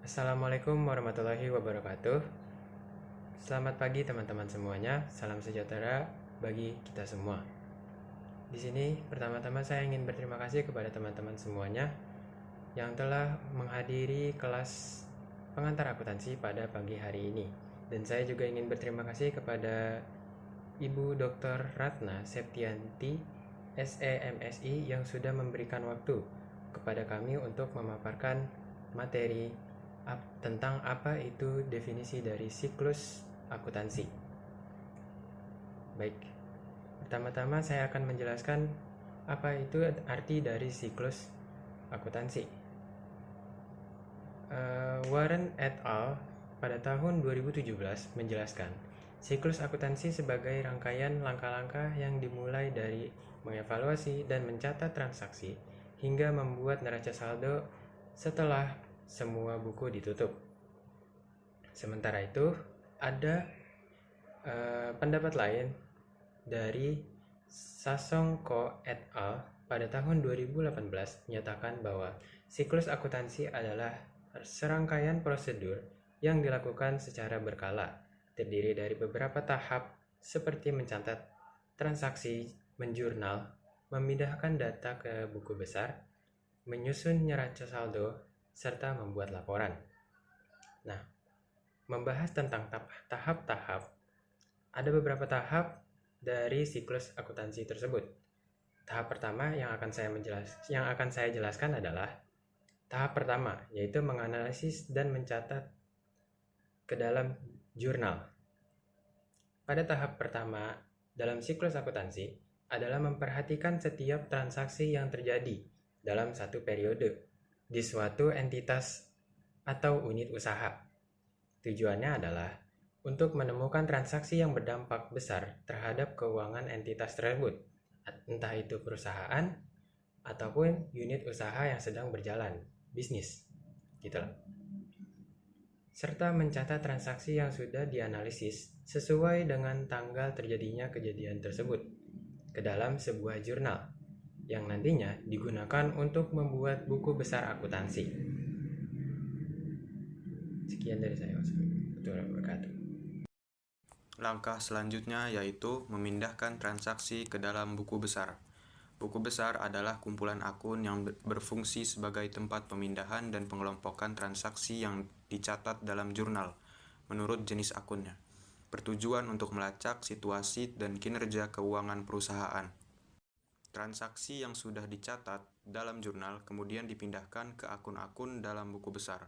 Assalamualaikum warahmatullahi wabarakatuh. Selamat pagi teman-teman semuanya. Salam sejahtera bagi kita semua. Di sini pertama-tama saya ingin berterima kasih kepada teman-teman semuanya yang telah menghadiri kelas pengantar akuntansi pada pagi hari ini. Dan saya juga ingin berterima kasih kepada Ibu Dr. Ratna Septianti, SEMSI, yang sudah memberikan waktu kepada kami untuk memaparkan materi tentang apa itu definisi dari siklus akuntansi. Baik, pertama-tama saya akan menjelaskan apa itu arti dari siklus akuntansi. Warren et al. Pada tahun 2017 menjelaskan siklus akuntansi sebagai rangkaian langkah-langkah yang dimulai dari mengevaluasi dan mencatat transaksi hingga membuat neraca saldo setelah semua buku ditutup. Sementara itu, ada pendapat lain dari Sasongko et al. Pada tahun 2018 menyatakan bahwa siklus akuntansi adalah serangkaian prosedur yang dilakukan secara berkala, terdiri dari beberapa tahap seperti mencatat transaksi, menjurnal, memindahkan data ke buku besar, menyusun neraca saldo, serta membuat laporan. Nah, membahas tentang tahap-tahap, ada beberapa tahap dari siklus akuntansi tersebut. Tahap pertama yang akan saya jelaskan adalah tahap pertama, yaitu menganalisis dan mencatat ke dalam jurnal. Pada tahap pertama dalam siklus akuntansi adalah memperhatikan setiap transaksi yang terjadi dalam satu periode di suatu entitas atau unit usaha. Tujuannya adalah untuk menemukan transaksi yang berdampak besar terhadap keuangan entitas tersebut, entah itu perusahaan ataupun unit usaha yang sedang berjalan, bisnis, gitu loh. Serta mencatat transaksi yang sudah dianalisis sesuai dengan tanggal terjadinya kejadian tersebut ke dalam sebuah jurnal yang nantinya digunakan untuk membuat buku besar akuntansi. Sekian dari saya. Wassalamualaikum warahmatullahi wabarakatuh. Langkah selanjutnya yaitu memindahkan transaksi ke dalam buku besar. Buku besar adalah kumpulan akun yang berfungsi sebagai tempat pemindahan dan pengelompokan transaksi yang dicatat dalam jurnal menurut jenis akunnya, bertujuan untuk melacak situasi dan kinerja keuangan perusahaan. Transaksi yang sudah dicatat dalam jurnal kemudian dipindahkan ke akun-akun dalam buku besar.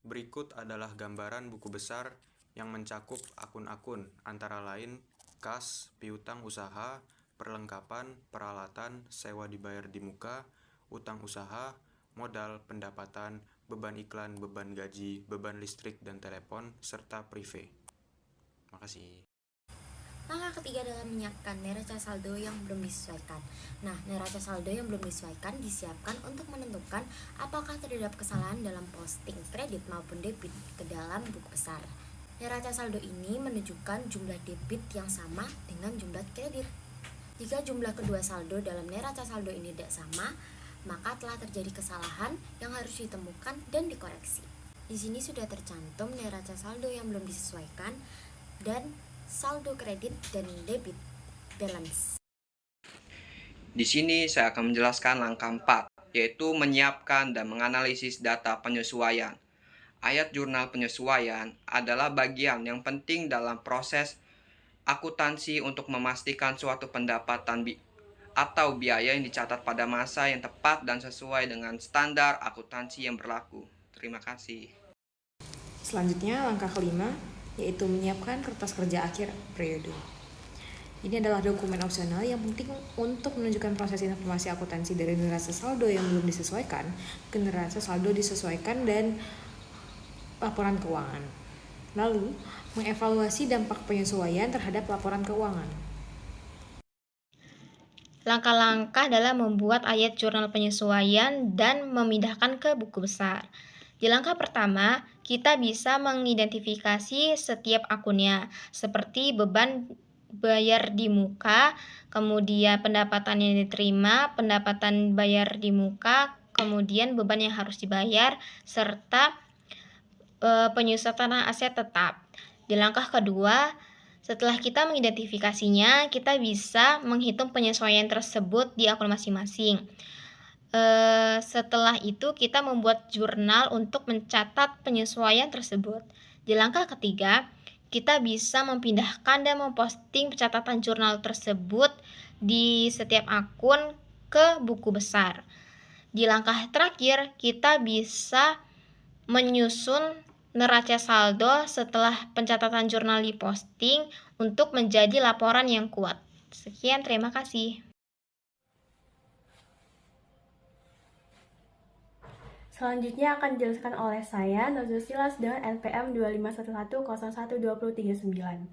Berikut adalah gambaran buku besar yang mencakup akun-akun, antara lain kas, piutang usaha, perlengkapan, peralatan, sewa dibayar di muka, utang usaha, modal, pendapatan, beban iklan, beban gaji, beban listrik dan telepon, serta prive. Makasih. Langkah ketiga adalah menyiapkan neraca saldo yang belum disesuaikan. Nah, neraca saldo yang belum disesuaikan disiapkan untuk menentukan apakah terdapat kesalahan dalam posting kredit maupun debit ke dalam buku besar. Neraca saldo ini menunjukkan jumlah debit yang sama dengan jumlah kredit. Jika jumlah kedua saldo dalam neraca saldo ini tidak sama, maka telah terjadi kesalahan yang harus ditemukan dan dikoreksi. Di sini sudah tercantum neraca saldo yang belum disesuaikan dan saldo kredit dan debit balance. Di sini saya akan menjelaskan langkah 4, yaitu menyiapkan dan menganalisis data penyesuaian. Ayat jurnal penyesuaian adalah bagian yang penting dalam proses akuntansi untuk memastikan suatu pendapatan atau biaya yang dicatat pada masa yang tepat dan sesuai dengan standar akuntansi yang berlaku. Terima kasih. Selanjutnya, langkah kelima, yaitu menyiapkan kertas kerja akhir periode. Ini adalah dokumen opsional yang penting untuk menunjukkan proses informasi akuntansi dari neraca saldo yang belum disesuaikan ke neraca saldo disesuaikan dan laporan keuangan. Lalu, mengevaluasi dampak penyesuaian terhadap laporan keuangan. Langkah-langkah adalah membuat ayat jurnal penyesuaian dan memindahkan ke buku besar. Di langkah pertama, kita bisa mengidentifikasi setiap akunnya, seperti beban bayar di muka, kemudian pendapatan yang diterima, pendapatan bayar di muka, kemudian beban yang harus dibayar, serta penyusunan aset tetap. Di langkah kedua, setelah kita mengidentifikasinya, kita bisa menghitung penyesuaian tersebut di akun masing-masing. Setelah itu kita membuat jurnal untuk mencatat penyesuaian tersebut. Di langkah ketiga, kita bisa memindahkan dan memposting catatan jurnal tersebut di setiap akun ke buku besar. Di langkah terakhir, kita bisa menyusun neraca saldo setelah pencatatan jurnal diposting untuk menjadi laporan yang kuat. Sekian, terima kasih. Selanjutnya akan dijelaskan oleh saya, Nazul Silas dengan NPM 2511012039.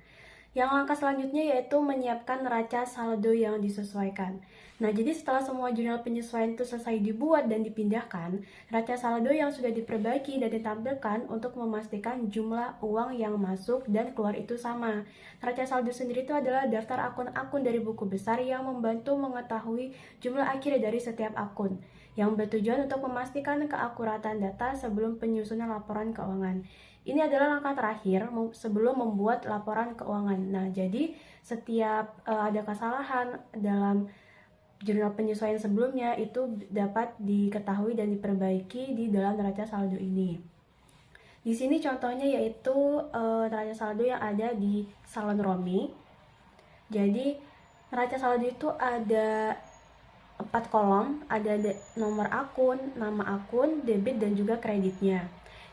Yang langkah selanjutnya yaitu menyiapkan neraca saldo yang disesuaikan. Nah, jadi setelah semua jurnal penyesuaian itu selesai dibuat dan dipindahkan, neraca saldo yang sudah diperbaiki dan ditampilkan untuk memastikan jumlah uang yang masuk dan keluar itu sama. Neraca saldo sendiri itu adalah daftar akun-akun dari buku besar yang membantu mengetahui jumlah akhir dari setiap akun, yang bertujuan untuk memastikan keakuratan data sebelum penyusunan laporan keuangan. Ini adalah langkah terakhir sebelum membuat laporan keuangan. Nah, jadi setiap ada kesalahan dalam jurnal penyesuaian sebelumnya itu dapat diketahui dan diperbaiki di dalam neraca saldo ini. Di sini contohnya yaitu neraca saldo yang ada di Salon Romi. Jadi neraca saldo itu ada 4 kolom, ada nomor akun, nama akun, debit, dan juga kreditnya.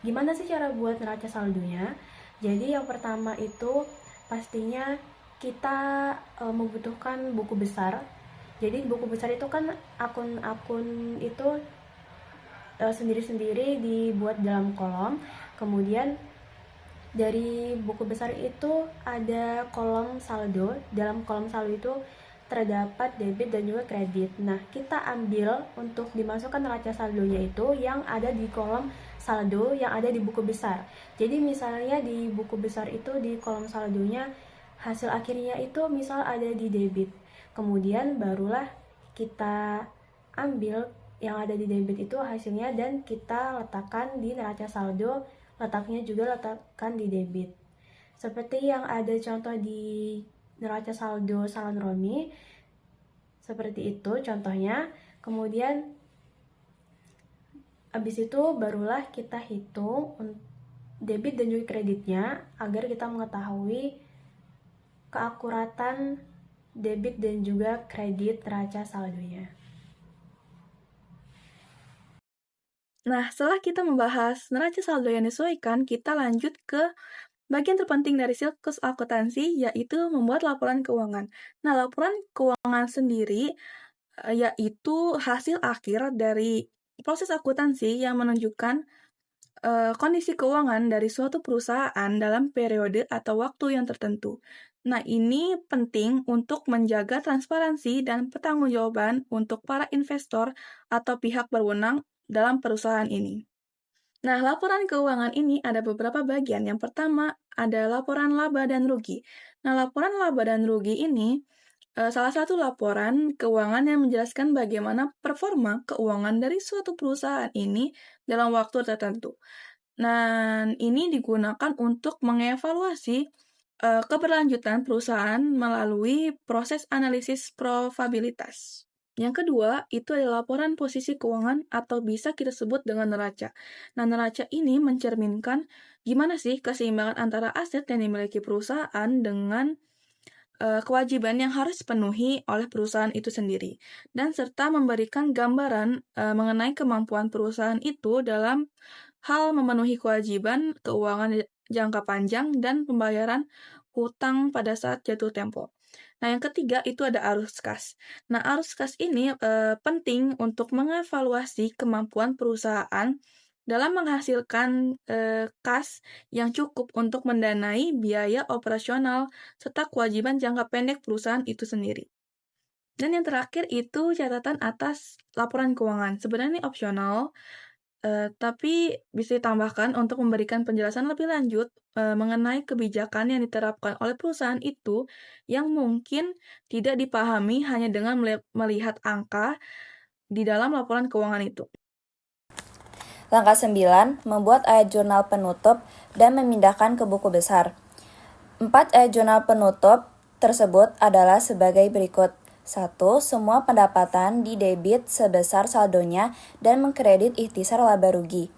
Gimana sih cara buat neraca saldonya? Jadi yang pertama itu pastinya kita membutuhkan buku besar. Jadi buku besar itu kan akun-akun itu sendiri-sendiri dibuat dalam kolom. Kemudian dari buku besar itu ada kolom saldo. Dalam kolom saldo itu terdapat debit dan juga kredit. Nah, kita ambil untuk dimasukkan neraca saldonya itu yang ada di kolom saldo yang ada di buku besar. Jadi misalnya di buku besar itu di kolom saldonya hasil akhirnya itu misal ada di debit. Kemudian barulah kita ambil yang ada di debit itu hasilnya dan kita letakkan di neraca saldo, letaknya juga letakkan di debit. Seperti yang ada contoh di neraca saldo Salon Romi, seperti itu contohnya. Kemudian habis itu barulah kita hitung debit dan juga kreditnya agar kita mengetahui keakuratan debit dan juga kredit neraca saldonya. Nah, setelah kita membahas neraca saldo yang disesuaikan, kita lanjut ke bagian terpenting dari siklus akuntansi, yaitu membuat laporan keuangan. Nah, laporan keuangan sendiri yaitu hasil akhir dari proses akuntansi yang menunjukkan kondisi keuangan dari suatu perusahaan dalam periode atau waktu yang tertentu. Nah, ini penting untuk menjaga transparansi dan pertanggungjawaban untuk para investor atau pihak berwenang dalam perusahaan ini. Nah, laporan keuangan ini ada beberapa bagian. Yang pertama ada laporan laba dan rugi. Nah, laporan laba dan rugi ini salah satu laporan keuangan yang menjelaskan bagaimana performa keuangan dari suatu perusahaan ini dalam waktu tertentu. Nah, ini digunakan untuk mengevaluasi keberlanjutan perusahaan melalui proses analisis probabilitas. Yang kedua, itu adalah laporan posisi keuangan atau bisa kita sebut dengan neraca. Nah, neraca ini mencerminkan gimana sih keseimbangan antara aset yang dimiliki perusahaan dengan kewajiban yang harus dipenuhi oleh perusahaan itu sendiri. Dan serta memberikan gambaran mengenai kemampuan perusahaan itu dalam hal memenuhi kewajiban keuangan jangka panjang dan pembayaran hutang pada saat jatuh tempo. Nah, yang ketiga itu ada arus kas. Nah, arus kas ini penting untuk mengevaluasi kemampuan perusahaan dalam menghasilkan kas yang cukup untuk mendanai biaya operasional serta kewajiban jangka pendek perusahaan itu sendiri. Dan yang terakhir itu catatan atas laporan keuangan. Sebenarnya ini opsional, tapi bisa ditambahkan untuk memberikan penjelasan lebih lanjut mengenai kebijakan yang diterapkan oleh perusahaan itu yang mungkin tidak dipahami hanya dengan melihat angka di dalam laporan keuangan itu. Langkah 9, membuat ayat jurnal penutup dan memindahkan ke buku besar. 4 ayat jurnal penutup tersebut adalah sebagai berikut. 1. Semua pendapatan didebit sebesar saldonya dan mengkredit ikhtisar laba rugi.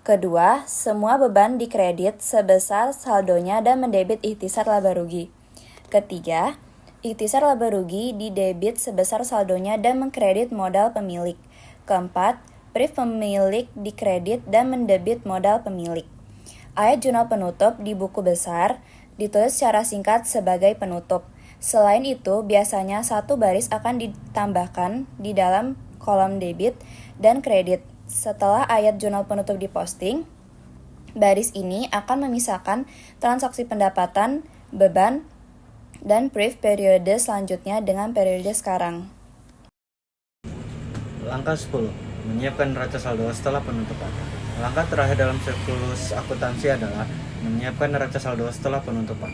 Kedua, semua beban dikredit sebesar saldonya dan mendebit ikhtisar laba rugi. Ketiga, ikhtisar laba rugi didebit sebesar saldonya dan mengkredit modal pemilik. Keempat, brief pemilik dikredit dan mendebit modal pemilik. Ayat jurnal penutup di buku besar ditulis secara singkat sebagai penutup. Selain itu, biasanya satu baris akan ditambahkan di dalam kolom debit dan kredit. Setelah ayat jurnal penutup diposting, baris ini akan memisahkan transaksi pendapatan, beban, dan brief periode selanjutnya dengan periode sekarang. Langkah 10. Menyiapkan neraca saldo setelah penutupan. Langkah terakhir dalam siklus akuntansi adalah menyiapkan neraca saldo setelah penutupan.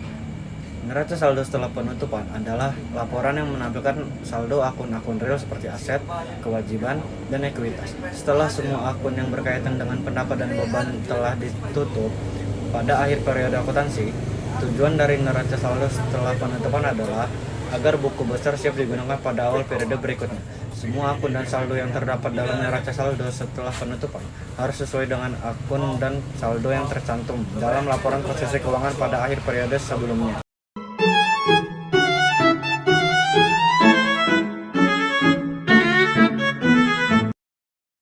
Neraca saldo setelah penutupan adalah laporan yang menampilkan saldo akun-akun real seperti aset, kewajiban, dan ekuitas. Setelah semua akun yang berkaitan dengan pendapat dan beban telah ditutup pada akhir periode akuntansi, tujuan dari neraca saldo setelah penutupan adalah agar buku besar siap digunakan pada awal periode berikutnya. Semua akun dan saldo yang terdapat dalam neraca saldo setelah penutupan harus sesuai dengan akun dan saldo yang tercantum dalam laporan posisi keuangan pada akhir periode sebelumnya.